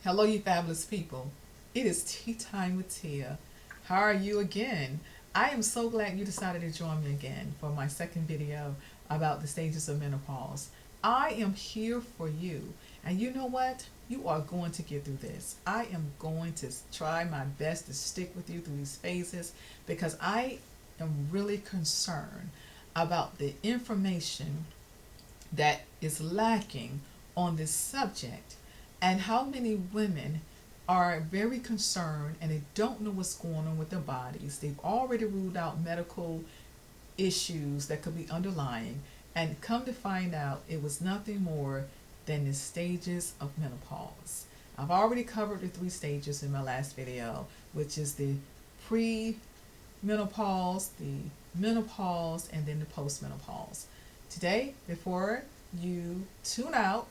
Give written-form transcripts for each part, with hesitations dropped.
Hello, you fabulous people. It is tea time with Tia. How are you again? I am so glad you decided to join me again for my second video about the stages of menopause. I am here for you. And you know what? You are going to get through this. I am going to try my best to stick with you through these phases because I am really concerned about the information that is lacking on this subject and how many women are very concerned and they don't know what's going on with their bodies. They've already ruled out medical issues that could be underlying, and come to find out it was nothing more than the stages of menopause. I've already covered the three stages in my last video, which is the pre-menopause, the menopause, and then the post-menopause. Today, before you tune out,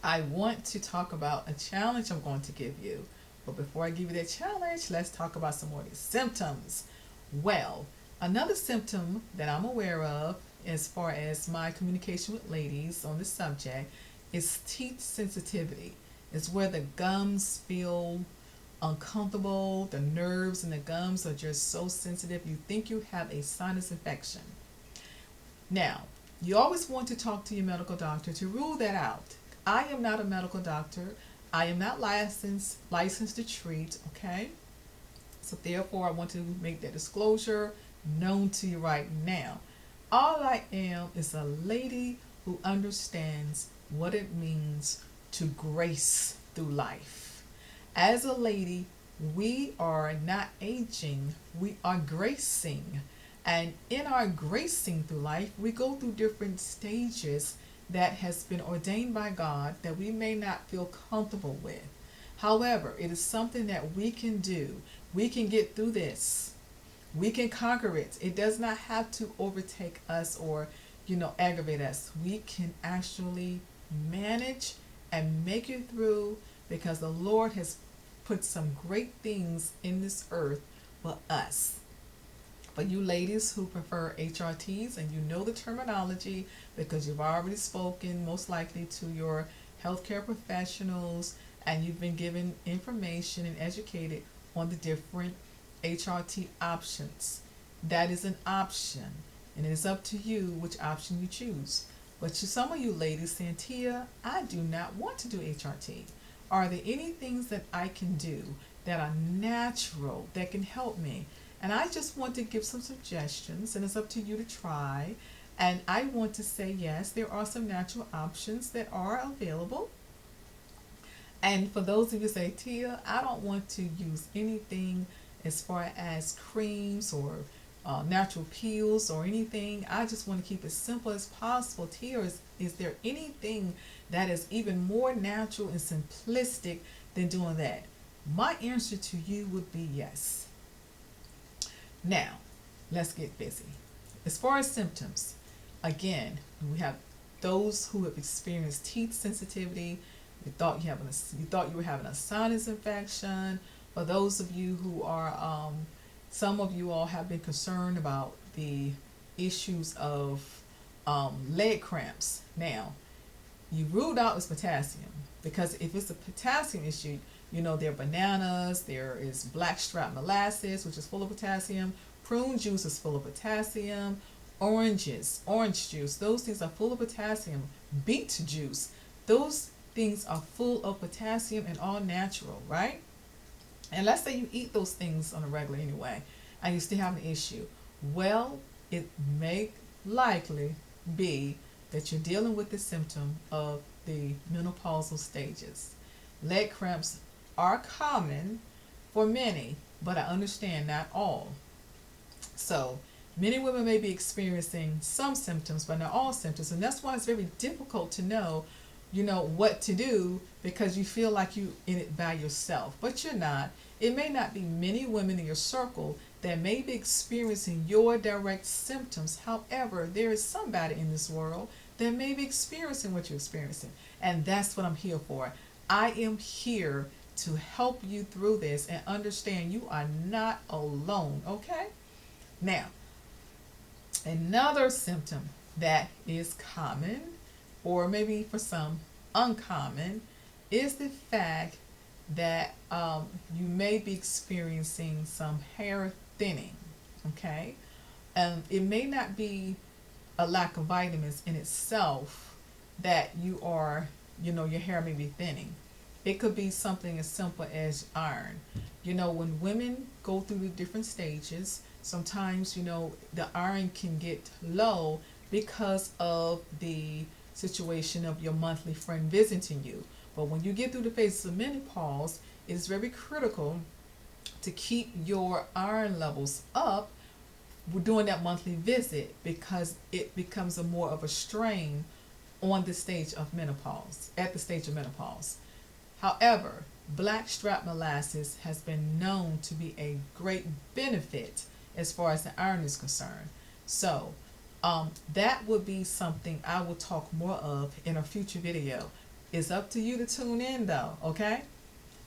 I want to talk about a challenge I'm going to give you. But before I give you that challenge, let's talk about some more of these symptoms. Well, another symptom that I'm aware of as far as my communication with ladies on this subject is teeth sensitivity. It's where the gums feel uncomfortable, the nerves in the gums are just so sensitive you think you have a sinus infection. Now, you always want to talk to your medical doctor to rule that out. I am not a medical doctor. I am not licensed to treat, okay? So therefore I want to make that disclosure known to you right now. All I am is a lady who understands what it means to grace through life. As a lady, we are not aging, we are gracing. And in our gracing through life, we go through different stages that has been ordained by God that we may not feel comfortable with. However, it is something that we can do. We can get through this. We can conquer it. It does not have to overtake us or, aggravate us. We can actually manage and make it through because the Lord has put some great things in this earth for us. For you ladies who prefer HRTs and you know the terminology because you've already spoken most likely to your healthcare professionals and you've been given information and educated on the different HRT options. That is an option and it is up to you which option you choose. But to some of you ladies saying, Tia, I do not want to do HRT. Are there any things that I can do that are natural that can help me? And I just want to give some suggestions, and it's up to you to try. And I want to say, yes, there are some natural options that are available. And for those of you who say, Tia, I don't want to use anything as far as creams or natural peels or anything. I just want to keep it simple as possible. Tia, is there anything that is even more natural and simplistic than doing that? My answer to you would be yes. Now, let's get busy. As far as symptoms, again, we have those who have experienced teeth sensitivity. You thought you were having a sinus infection. For those of you who are, some of you all have been concerned about the issues of leg cramps. Now, you ruled out is potassium because if it's a potassium issue, there are bananas, there is blackstrap molasses, which is full of potassium. Prune juice is full of potassium. Orange juice, those things are full of potassium. Beet juice, those things are full of potassium and all natural, right? And let's say you eat those things on a regular anyway, and you still have an issue. Well, it may likely be that you're dealing with the symptom of the menopausal stages. Leg cramps are common for many, but I understand not all. So many women may be experiencing some symptoms, but not all symptoms, and that's why it's very difficult to know, what to do because you feel like you're in it by yourself, but you're not. It may not be many women in your circle that may be experiencing your direct symptoms. However, there is somebody in this world that may be experiencing what you're experiencing, and that's what I'm here for. I am here to help you through this and understand you are not alone, okay? Now, another symptom that is common, or maybe for some uncommon, is the fact that you may be experiencing some hair thinning, okay? And it may not be a lack of vitamins in itself that you are, your hair may be thinning. It could be something as simple as iron. When women go through the different stages, sometimes, the iron can get low because of the situation of your monthly friend visiting you. But when you get through the phases of menopause, it is very critical to keep your iron levels up doing that monthly visit, because it becomes a more of a strain on the stage of menopause, at the stage of menopause. However, black strap molasses has been known to be a great benefit as far as the iron is concerned. So, that would be something I will talk more of in a future video. It's up to you to tune in though, okay?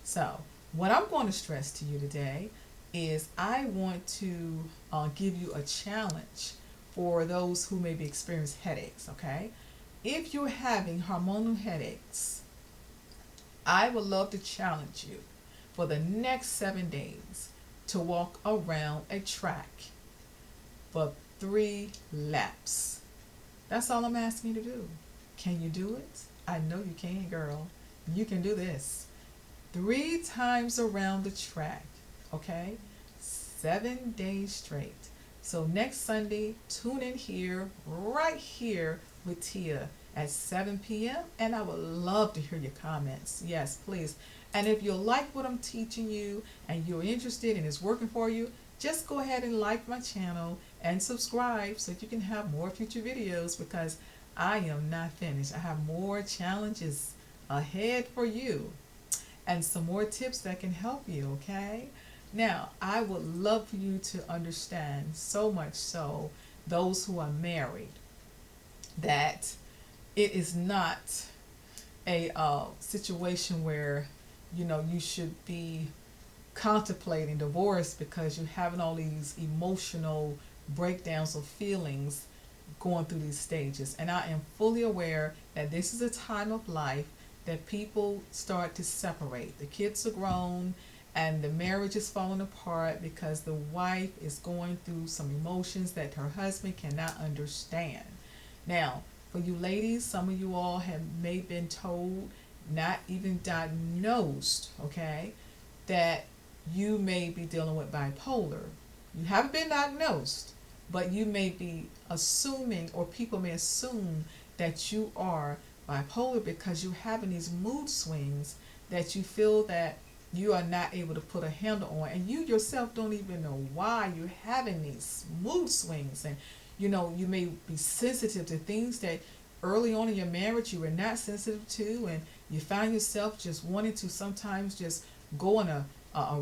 So, what I'm going to stress to you today is I want to give you a challenge for those who may be experiencing headaches, okay? If you're having hormonal headaches, I would love to challenge you for the next 7 days to walk around a track for 3 laps. That's all I'm asking you to do. Can you do it? I know you can, girl. You can do this. 3 times around the track, okay? 7 days straight. So next Sunday, tune in here, right here with Tia at 7 p.m. and I would love to hear your comments. Yes, please. And if you like what I'm teaching you and you're interested and it's working for you, just go ahead and like my channel and subscribe so you can have more future videos, because I am not finished. I have more challenges ahead for you and some more tips that can help you, okay? Now, I would love for you to understand, so much so, those who are married, that it is not a situation where, you should be contemplating divorce because you're having all these emotional breakdowns of feelings going through these stages. And I am fully aware that this is a time of life that people start to separate. The kids are grown and the marriage is falling apart because the wife is going through some emotions that her husband cannot understand. Now, for you ladies, some of you all have may been told, not even diagnosed, okay, that you may be dealing with bipolar. You haven't been diagnosed, but you may be assuming, or people may assume, that you are bipolar because you're having these mood swings that you feel that you are not able to put a handle on, and you yourself don't even know why you're having these mood swings. And you may be sensitive to things that early on in your marriage you were not sensitive to, and you find yourself just wanting to sometimes just go in a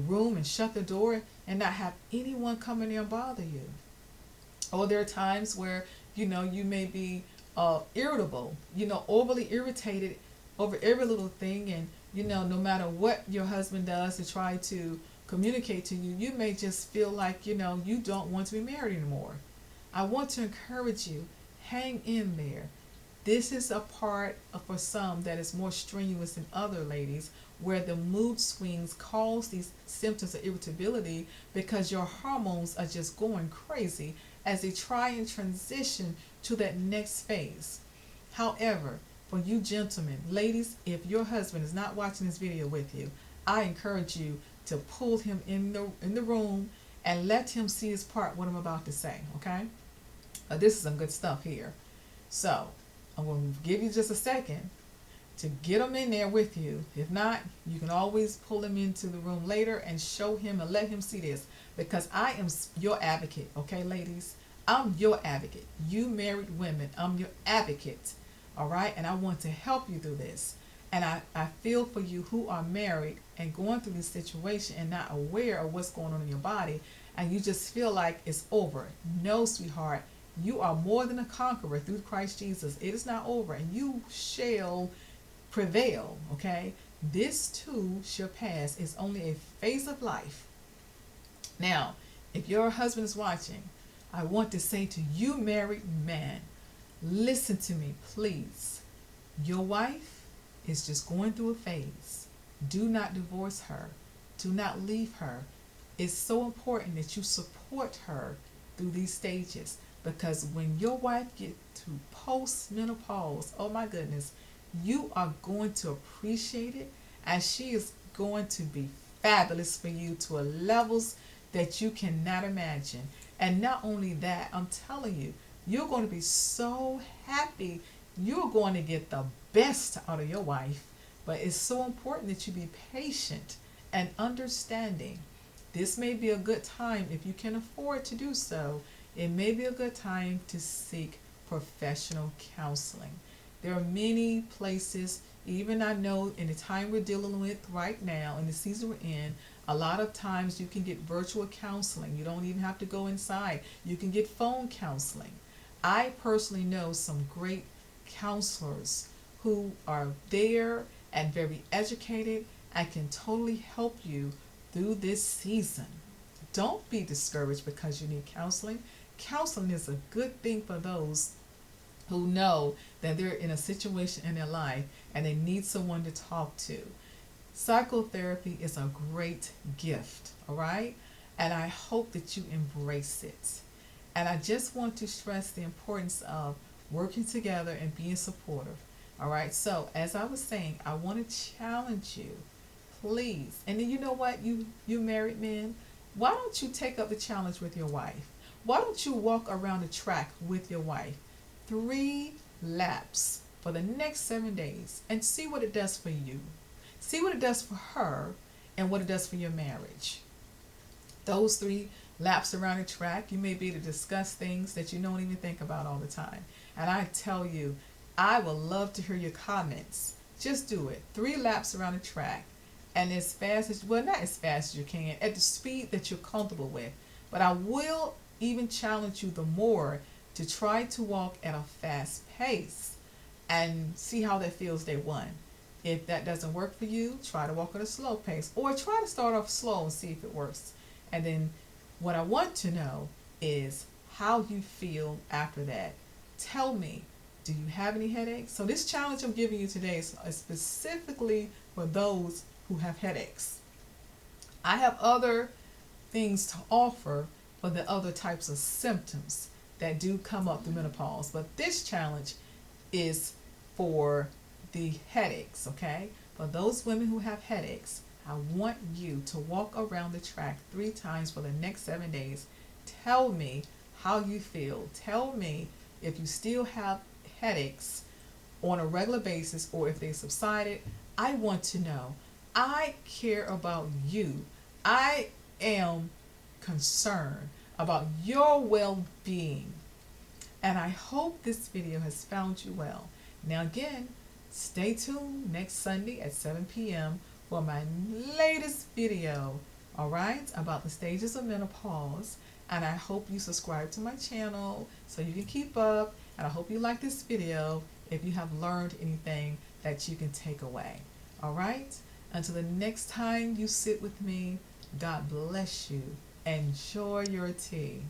room and shut the door and not have anyone come in there and bother you. Or there are times where you may be irritable, overly irritated over every little thing, and no matter what your husband does to try to communicate to you, you may just feel like you don't want to be married anymore. I want to encourage you, hang in there. This is a part for some that is more strenuous than other, ladies, where the mood swings cause these symptoms of irritability because your hormones are just going crazy as they try and transition to that next phase. However, for you gentlemen, ladies, if your husband is not watching this video with you, I encourage you to pull him in the room and let him see his part, what I'm about to say, okay? This is some good stuff here. So, I'm going to give you just a second to get him in there with you. If not, you can always pull him into the room later and show him and let him see this, because I am your advocate, okay, ladies? I'm your advocate. You married women, I'm your advocate, all right? And I want to help you through this. And I feel for you who are married and going through this situation and not aware of what's going on in your body, and you just feel like it's over. No, sweetheart, you are more than a conqueror through Christ Jesus. It is not over, and you shall prevail, okay? This too shall pass. It's only a phase of life. Now, if your husband is watching, I want to say to you married man, listen to me, please. Your wife is just going through a phase. Do not divorce her. Do not leave her. It's so important that you support her through these stages, because when your wife gets to postmenopause, oh my goodness, you are going to appreciate it, and she is going to be fabulous for you to a levels that you cannot imagine. And not only that, I'm telling you, you're going to be so happy. You're going to get the best out of your wife. But it's so important that you be patient and understanding. This may be a good time, if you can afford to do so, it may be a good time to seek professional counseling. There are many places, even I know in the time we're dealing with right now, in the season we're in, a lot of times you can get virtual counseling. You don't even have to go inside. You can get phone counseling. I personally know some great counselors who are there and very educated and can totally help you through this season. Don't be discouraged because you need counseling. Counseling is a good thing for those who know that they're in a situation in their life and they need someone to talk to. Psychotherapy is a great gift, all right? And I hope that you embrace it. And I just want to stress the importance of working together and being supportive. All right, so as I was saying, I want to challenge you, please. And then you know what, you married men, why don't you take up the challenge with your wife? Why don't you walk around the track with your wife 3 laps for the next 7 days and see what it does for you. See what it does for her and what it does for your marriage. Those 3 laps around the track, you may be able to discuss things that you don't even think about all the time. And I tell you, I would love to hear your comments. Just do it. 3 laps around the track. And as fast as, well, not as fast as you can, at the speed that you're comfortable with. But I will even challenge you the more to try to walk at a fast pace and see how that feels day 1. If that doesn't work for you, try to walk at a slow pace, or try to start off slow and see if it works. And then what I want to know is how you feel after that. Tell me, do you have any headaches? So this challenge I'm giving you today is specifically for those who have headaches. I have other things to offer for the other types of symptoms that do come up through menopause, but this challenge is for the headaches, okay? For those women who have headaches, I want you to walk around the track 3 times for the next 7 days. Tell me how you feel. Tell me if you still have headaches on a regular basis or if they subsided. I want to know. I care about you. I am concerned about your well-being. And I hope this video has found you well. Now again, stay tuned next Sunday at 7 p.m. for my latest video, all right, about the stages of menopause. And I hope you subscribe to my channel so you can keep up. And I hope you like this video if you have learned anything that you can take away. All right? Until the next time you sit with me, God bless you. Enjoy your tea.